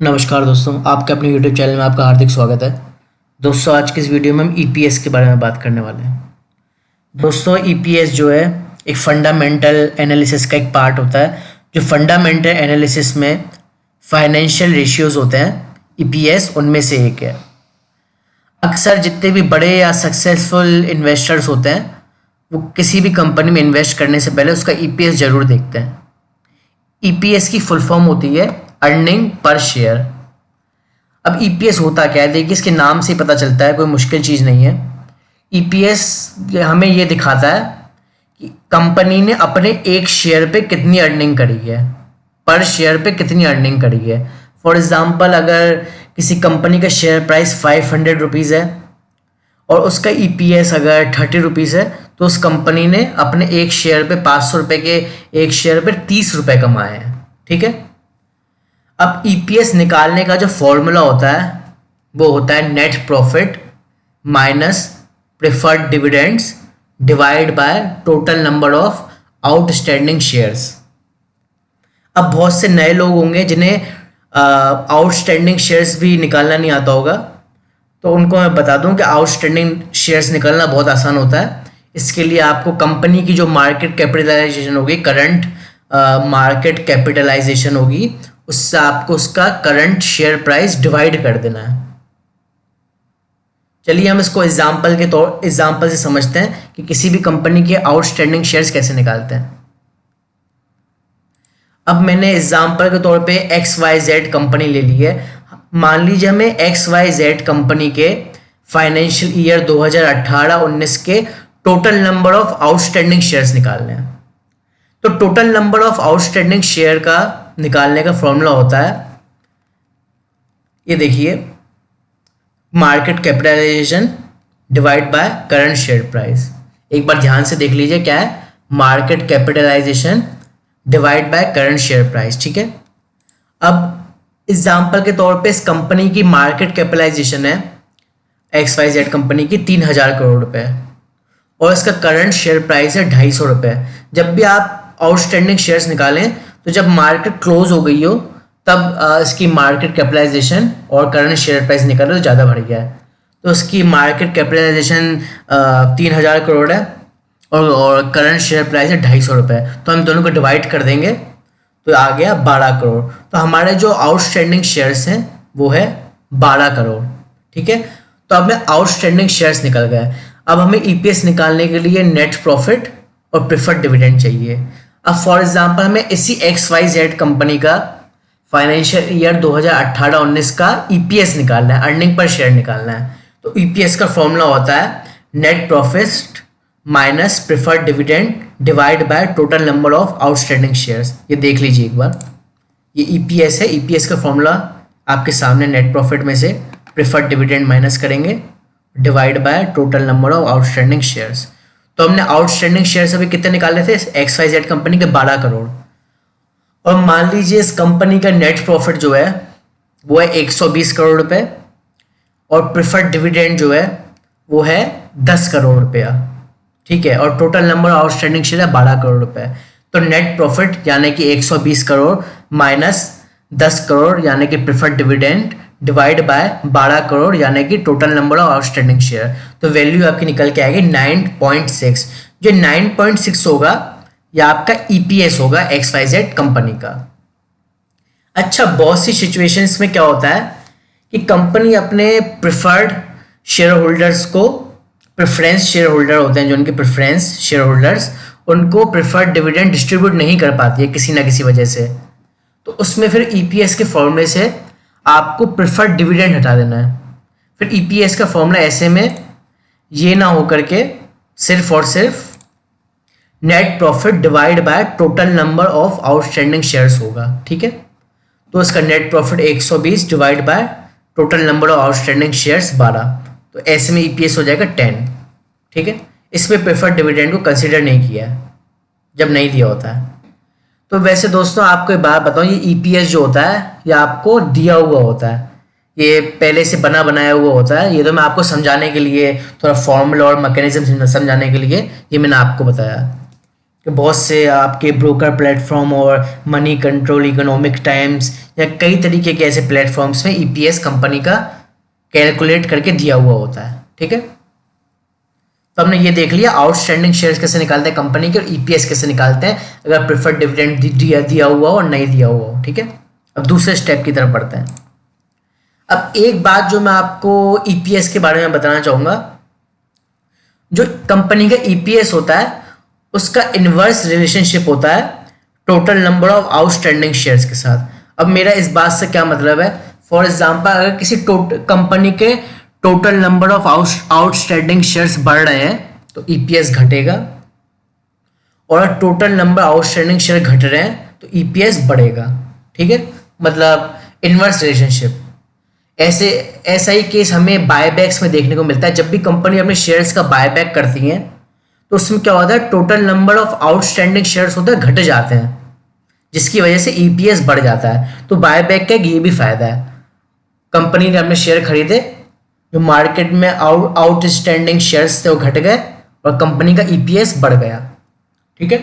नमस्कार दोस्तों, आपके अपने YouTube चैनल में आपका हार्दिक स्वागत है। दोस्तों, आज की इस वीडियो में हम ईपीएस के बारे में बात करने वाले हैं। दोस्तों, ईपीएस जो है एक फंडामेंटल एनालिसिस का एक पार्ट होता है। जो फंडामेंटल एनालिसिस में फाइनेंशियल रेशियोज होते हैं, ईपीएस उनमें से एक है। अक्सर जितने भी बड़े या सक्सेसफुल इन्वेस्टर्स होते हैं, वो किसी भी कंपनी में इन्वेस्ट करने से पहले उसका ईपीएस जरूर देखते हैं। ईपीएस की फुल फॉर्म होती है अर्निंग पर शेयर। अब ईपीएस होता क्या है, देखिए इसके नाम से ही पता चलता है, कोई मुश्किल चीज़ नहीं है। ईपीएस हमें ये दिखाता है कि कंपनी ने अपने एक शेयर पे कितनी अर्निंग करी है, पर शेयर पे कितनी अर्निंग करी है। फॉर एग्जांपल, अगर किसी कंपनी का शेयर प्राइस 500 रुपीज़ है और उसका ईपीएस अगर 30 रुपीज़ है, तो उस कंपनी ने अपने एक शेयर पे 500 रुपये के एक शेयर पे 30 रुपये कमाए हैं। ठीक है। अब ईपीएस निकालने का जो फॉर्मूला होता है वो होता है net profit minus preferred dividends divide by total number of outstanding shares. अब बहुत से नए लोग होंगे जिन्हें आउटस्टैंडिंग शेयर्स भी निकालना नहीं आता होगा, तो उनको मैं बता दूं कि आउटस्टैंडिंग शेयर्स निकालना बहुत आसान होता है। इसके लिए आपको कंपनी की जो मार्केट कैपिटलाइजेशन होगी, करंट मार्केट कैपिटलाइजेशन होगी, उससे आपको उसका करंट शेयर प्राइस डिवाइड कर देना है। चलिए हम इसको एग्जाम्पल से समझते हैं कि किसी भी कंपनी के आउटस्टैंडिंग शेयर्स कैसे निकालते हैं। अब मैंने एग्जाम्पल के तौर पे XYZ कंपनी ले ली है। मान लीजिए हमें XYZ कंपनी के फाइनेंशियल ईयर 2018-19 के total number of outstanding shares निकालने हैं। तो total number of outstanding share का निकालने का फॉर्मूला होता है, ये देखिए, market capitalisation divide by current share price. एक बार ध्यान से देख लीजिए क्या है, market capitalisation divide by current share price. ठीक है। अब एग्जाम्पल के तौर पे इस कंपनी की मार्केट कैपिटलाइजेशन है XYZ कंपनी की 3000 करोड़ रुपए और इसका करंट शेयर प्राइस है 250 रुपये। जब भी आप आउटस्टैंडिंग शेयर्स निकालें तो जब मार्केट क्लोज हो गई हो तब इसकी मार्केट कैपिटलाइजेशन और करंट शेयर प्राइस निकाले तो ज़्यादा बढ़ गया है। तो इसकी मार्केट कैपिटलाइजेशन 3000 करोड़ है और करंट शेयर प्राइस है 250 रुपये। तो हम दोनों को डिवाइड कर देंगे तो आ गया 12 करोड़। तो हमारे जो आउटस्टैंडिंग शेयर्स हैं वो है 12 करोड़। ठीक है। तो अब में आउटस्टैंडिंग शेयर्स निकल गए। अब हमें ईपीएस निकालने के लिए नेट प्रॉफिट और प्रेफर्ड डिविडेंड चाहिए। अब फॉर एग्जांपल हमें इसी XYZ कंपनी का फाइनेंशियल ईयर 2018-19 का ईपीएस निकालना है, अर्निंग पर शेयर निकालना है। तो ईपीएस का फॉर्मूला होता है net profit minus preferred dividend divide by total number of outstanding shares. ये देख लीजिए एक बार, ये ईपीएस है। ईपीएस का फॉर्मूला आपके सामने, नेट प्रॉफिट में से प्रेफर्ड डिविडेंड माइनस करेंगे divide by total number of outstanding shares. तो हमने आउटस्टैंडिंग शेयर्स अभी कितने निकाले थे XYZ कंपनी के 12 करोड़। और मान लीजिए इस कंपनी का नेट प्रॉफिट जो है वो है 120 करोड़ रुपए और प्रेफर्ड डिविडेंड जो है वो है 10 करोड़ रुपया। ठीक है। और टोटल नंबर आउटस्टैंडिंग शेयर है 12 करोड़ रुपए। तो नेट प्रॉफिट यानी कि 120 करोड़ माइनस 10 करोड़ यानी कि preferred dividend divide by 12 crore यानी कि total number of outstanding share. तो वैल्यू आपकी निकल के आएगी 9.6। जो 9.6 होगा यह आपका ईपीएस होगा XYZ कंपनी का। अच्छा, बहुत सी सिचुएशंस में क्या होता है कि कंपनी अपने प्रेफर्ड शेयर होल्डर्स को, प्रेफरेंस शेयर होल्डर होते हैं जो उनके प्रेफरेंस शेयर होल्डर्स, उनको प्रेफर्ड डिविडेंड डिस्ट्रीब्यूट नहीं कर पाती है किसी ना किसी वजह से। तो उसमें फिर ईपीएस के फॉर्मूले से आपको प्रेफर्ड डिविडेंड हटा देना है। फिर ईपीएस का फॉर्मूला ऐसे में ये ना हो करके सिर्फ और सिर्फ net profit divide by total number of outstanding shares होगा। ठीक है। तो इसका net profit 120 divide by total number of outstanding shares 12। तो ऐसे में ईपीएस हो जाएगा 10। ठीक है। इसमें प्रेफर्ड डिविडेंड को कंसिडर नहीं किया है जब नहीं दिया होता है। तो वैसे दोस्तों आपको एक बात बताऊं, ये ईपीएस जो होता है ये आपको दिया हुआ होता है, ये पहले से बना बनाया हुआ होता है। ये तो मैं आपको समझाने के लिए, थोड़ा फॉर्मूला और मैकेनिज्म समझाने के लिए ये मैंने आपको बताया, कि बहुत से आपके ब्रोकर प्लेटफॉर्म और मनी कंट्रोल, इकोनॉमिक टाइम्स या कई तरीके के ऐसे प्लेटफॉर्म्स में ईपीएस कंपनी का कैलकुलेट करके दिया हुआ होता है। ठीक है, तो हमने ये देख लिया आउटस्टैंडिंग शेयर्स कैसे निकालते हैं कंपनी के और ईपीएस कैसे निकालते हैं अगर प्रेफर्ड डिविडेंड दिया हुआ हो और नहीं दिया हुआ हो। ठीक है, अब दूसरे स्टेप की तरफ बढ़ते हैं। अब एक बात जो मैं आपको ईपीएस के बारे में बताना चाहूंगा, जो कंपनी का ईपीएस होता है उसका इनवर्स रिलेशनशिप होता है total number of outstanding shares के साथ। अब मेरा इस बात से क्या मतलब है, फॉर एग्जांपल अगर किसी कंपनी के total number of outstanding shares बढ़ रहे हैं तो ईपीएस घटेगा, और टोटल नंबर आउटस्टैंडिंग शेयर घट रहे हैं तो ईपीएस बढ़ेगा। ठीक है, मतलब इनवर्स रिलेशनशिप। ऐसा ही केस हमें बायबैक्स में देखने को मिलता है। जब भी कंपनी अपने शेयर्स का बायबैक करती है तो उसमें क्या होता है, total number of outstanding shares होते हैं घट जाते हैं, जिसकी वजह से ईपीएस बढ़ जाता है। तो बायबैक का ये भी फायदा है, कंपनी ने अपने शेयर खरीदे, जो मार्केट में आउटस्टैंडिंग शेयर्स थे वो घट गए और कंपनी का ईपीएस बढ़ गया। ठीक है,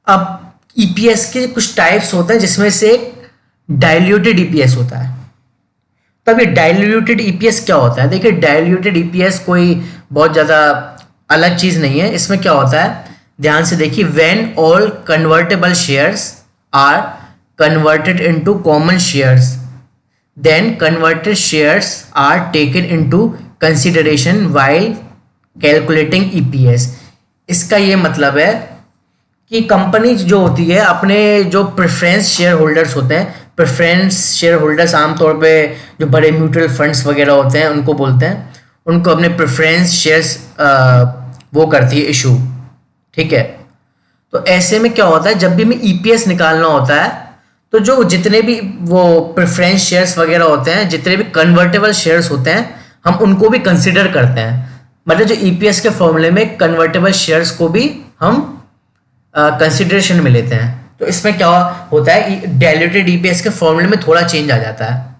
अब ईपीएस के कुछ टाइप्स होते हैं जिसमें से डाइल्यूटेड ईपीएस होता है। तब ये डाइल्यूटेड ईपीएस क्या होता है, देखिए डाइल्यूटेड ईपीएस कोई बहुत ज़्यादा अलग चीज़ नहीं है। इसमें क्या होता है, ध्यान से देखिए, when all convertible shares are converted into common shares then converted shares are taken into consideration while calculating EPS. इसका ये मतलब है कि कंपनी जो होती है अपने जो प्रेफरेंस शेयर होल्डर्स होते हैं, प्रेफरेंस शेयर होल्डर्स आमतौर पे जो बड़े म्यूचुअल फंड्स वगैरह होते हैं उनको बोलते हैं, उनको अपने प्रेफरेंस शेयर्स वो करती है इशू। ठीक है, तो ऐसे में क्या होता है, जब भी हमें ईपीएस निकालना होता है तो जो जितने भी वो प्रेफरेंस शेयर्स वगैरह होते हैं, जितने भी कन्वर्टेबल शेयर्स होते हैं, हम उनको भी कंसिडर करते हैं। मतलब जो ईपीएस के फॉर्मूले में कन्वर्टेबल शेयर्स को भी हम कंसिडरेशन में लेते हैं। तो इसमें क्या होता है, डाइल्यूटेड ईपीएस के फॉर्मूले में थोड़ा चेंज आ जाता है।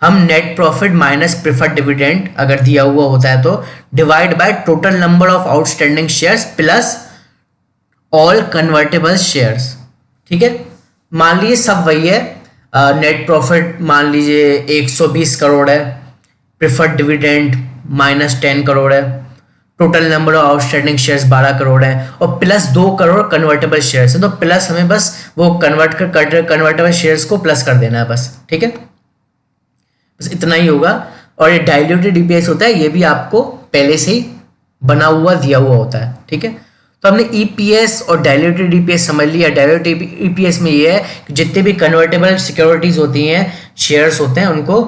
हम net profit minus preferred dividend अगर दिया हुआ होता है तो divide by total number of outstanding shares plus all convertible shares. ठीक है, मान लीजिए सब वही है, नेट प्रॉफिट मान लीजिए 120 करोड़ है, प्रेफर्ड डिविडेंड -10 करोड़ है, total number of outstanding shares 12 crore है और प्लस 2 करोड़ कन्वर्टेबल शेयर्स है। तो प्लस हमें बस वो कन्वर्टेबल शेयर्स को प्लस कर देना है बस। ठीक है, बस इतना ही होगा। और ये डाइल्यूटेड ईपीएस होता है, ये भी आपको पहले से ही बना हुआ दिया हुआ होता है। ठीक है, तो हमने ईपीएस और डाइल्यूटेड ईपीएस समझ लिया। डाइल्यूटेड ईपीएस में ये है कि जितने भी कन्वर्टेबल सिक्योरिटीज होती हैं, शेयर्स होते हैं, उनको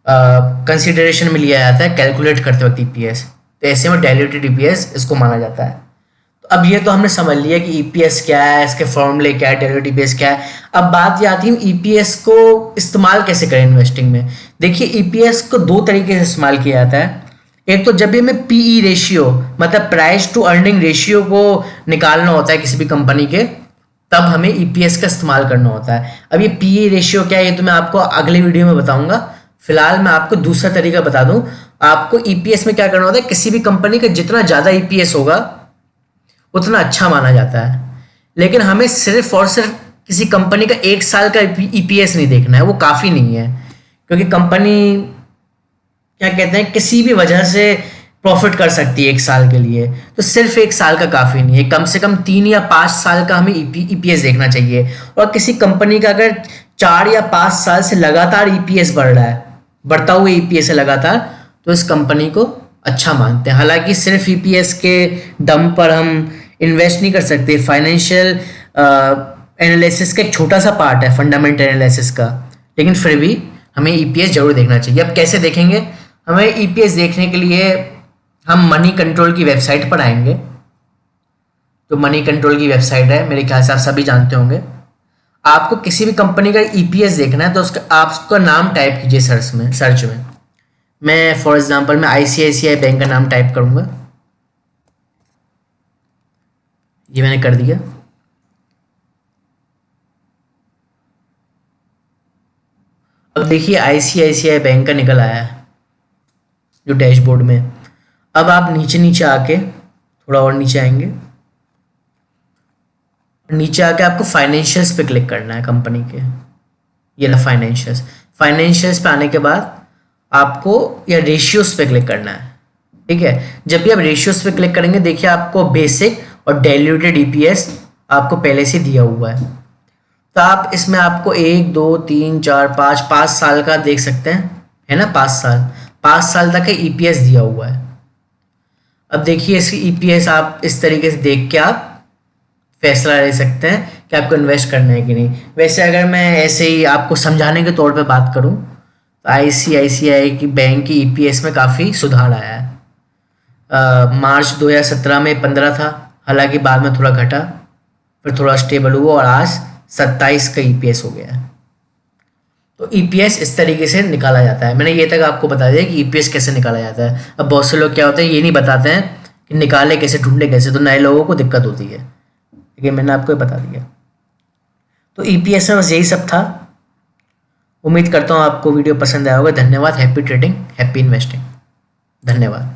कंसिडरेशन में लिया जाता है कैलकुलेट करते वक्त ईपीएस। तो ऐसे में डाइल्यूटेड ईपीएस इसको माना जाता है। तो अब ये तो हमने समझ लिया कि ईपीएस क्या है, इसके फॉर्मूले क्या है, डाइल्यूटेड ईपीएस क्या है। अब बात ये आती है ईपीएस को इस्तेमाल कैसे करें इन्वेस्टिंग में। देखिए, ईपीएस को दो तरीके से इस्तेमाल किया जाता है। एक तो जब भी हमें पीई रेशियो मतलब प्राइस टू अर्निंग रेशियो को निकालना होता है किसी भी कंपनी के, तब हमें ईपीएस का इस्तेमाल करना होता है। अब ये पीई रेशियो क्या है ये तो मैं आपको अगले वीडियो में बताऊंगा। फिलहाल मैं आपको दूसरा तरीका बता दूं। आपको ईपीएस में क्या करना होता है, किसी भी कंपनी का जितना ज़्यादा ईपीएस होगा उतना अच्छा माना जाता है। लेकिन हमें सिर्फ और सिर्फ किसी कंपनी का 1 साल का ईपीएस नहीं देखना है, वो काफ़ी नहीं है। क्योंकि कंपनी क्या कहते हैं, किसी भी वजह से प्रॉफिट कर सकती है 1 साल के लिए, तो सिर्फ 1 साल का काफ़ी नहीं है। कम से कम 3 या 5 साल का हमें ईपीएस देखना चाहिए। और किसी कंपनी का अगर 4 या 5 साल से लगातार ईपीएस बढ़ रहा है, बढ़ता हुआ ईपीएस है लगातार, तो इस कंपनी को अच्छा मानते हैं। हालांकि सिर्फ ईपीएस के दम पर हम इन्वेस्ट नहीं कर सकते। फाइनेंशियल एनालिसिस का एक छोटा सा पार्ट है फंडामेंटल एनालिसिस का, लेकिन फिर भी हमें ईपीएस जरूर देखना चाहिए। अब कैसे देखेंगे, हमें ईपीएस देखने के लिए हम मनी कंट्रोल की वेबसाइट पर आएंगे। तो मनी कंट्रोल की वेबसाइट है, मेरे ख्याल से आप सभी जानते होंगे। आपको किसी भी कंपनी का ईपीएस देखना है तो आप उसका नाम टाइप कीजिए सर्च में। मैं फॉर एग्जांपल मैं आईसीआईसीआई बैंक का नाम टाइप करूंगा, ये मैंने कर दिया। अब देखिए आईसीआईसीआई बैंक का निकल आया है जो डैशबोर्ड में। अब आप नीचे नीचे आके थोड़ा और नीचे आएंगे नीचे आके आपको फाइनेंशियल्स पे क्लिक करना है कंपनी के। ये ना फाइनेंशियल्स, फाइनेंशियल्स पे आने के बाद आपको या रेशियोज पे क्लिक करना है। ठीक है, जब भी आप रेशियोज पे क्लिक करेंगे देखिए आपको बेसिक और डाइल्यूटेड ईपीएस आपको पहले से दिया हुआ है। तो आप इसमें आपको 1 2 3 4 5 साल का देख सकते हैं, है ना, 5 साल तक का ईपीएस दिया हुआ है। अब देखिए इसकी ईपीएस आप इस तरीके से देख के आप फैसला ले सकते हैं कि आपको इन्वेस्ट करना है कि नहीं। वैसे अगर मैं ऐसे ही आपको समझाने के तौर पे बात करूं तो आईसीआईसीआई की बैंक की ईपीएस में काफ़ी सुधार आया है। मार्च 2017 में 15 था, हालांकि बाद में थोड़ा घटा, फिर थोड़ा स्टेबल हुआ और आज 27 का ईपीएस हो गया है। तो ईपीएस इस तरीके से निकाला जाता है। मैंने ये तक आपको बता दिया कि ईपीएस कैसे निकाला जाता है। अब बहुत से लोग क्या होते हैं ये नहीं बताते हैं कि निकाले कैसे, ढूंढे कैसे, तो नए लोगों को दिक्कत होती है, लेकिन मैंने आपको ये बता दिया। तो ईपीएस में बस यही सब था। उम्मीद करता हूँ आपको वीडियो पसंद आया होगा। धन्यवाद। Happy trading, happy investing. धन्यवाद।